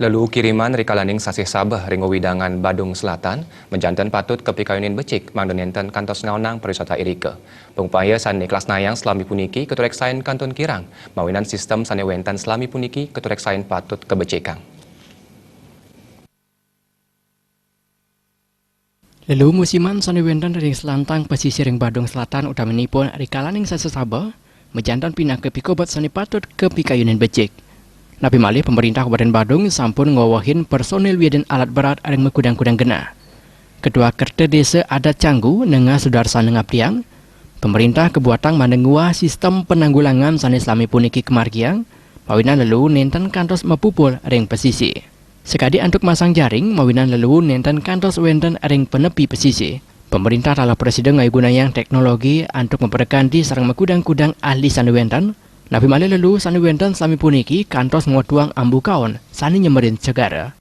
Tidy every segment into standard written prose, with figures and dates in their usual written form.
Lalu kiriman rikalaning sasih Sabah ringo widangan Badung Selatan menjantan patut ke pikayunin becik mangdonenten kantos ngaunang pariwisata Irike. Pengupaya sani kelas nayang selami puniki keturek sain kanton Kirang, mawinan sistem sani wentan selami puniki keturek sain patut ke becikang. Lalu musiman sani wentan ring selantang pesisir ring Badung Selatan utamanipun rikalaning sasih Sabah menjantan pindah ke pikobat sani patut ke pikayunin becik. Napi malih pemerintah Kabupaten Badung sampun ngawahin personil dan alat berat areng mekudang-kudang gena. Kedua kerta desa adat Canggu nengah Sudarsa nengah Priang, pemerintah kebuatang manenguah sistem penanggulangan sanes lami puniki kemargiang, mawinan lalu nenten kantos mepupul areng pesisi. Sekadi antuk masang jaring, mawinan lalu nenten kantos wenten areng penepi pesisi. Pemerintah telah presiden ngai gunayang teknologi antuk memperkanti sarang mekudang-kudang ahli sanwentan. Napi malih lalu sani wentan selami puniki kantos ngotuang ambu kaon sani nyemerin cegara.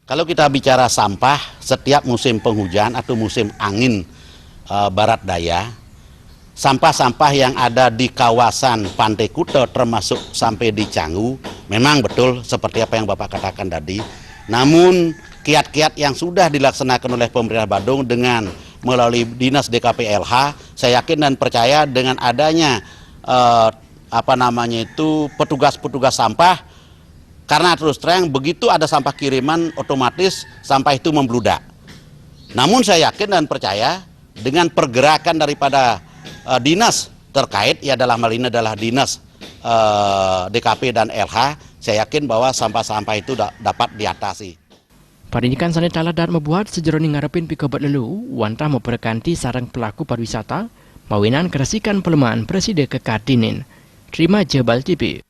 Kalau kita bicara sampah, setiap musim penghujan atau musim angin barat daya, sampah-sampah yang ada di kawasan Pantai Kuta termasuk sampai di Canggu, memang betul seperti apa yang Bapak katakan tadi. Namun kiat-kiat yang sudah dilaksanakan oleh pemerintah Badung dengan melalui Dinas DKP-LH, saya yakin dan percaya dengan adanya petugas-petugas sampah, karena terus terang begitu ada sampah kiriman otomatis sampah itu membludak. Namun saya yakin dan percaya dengan pergerakan daripada dinas terkait, ya dalam hal ini adalah dinas DKP dan LH, saya yakin bahwa sampah-sampah itu dapat diatasi. Parinjikan sani taladat membuat sejeroni ngarepin pikobat lalu, wantah memperkanti sarang pelaku pariwisata, mawinan keresikan pelemahan presiden ke Kartinin. Terima Jebal TV.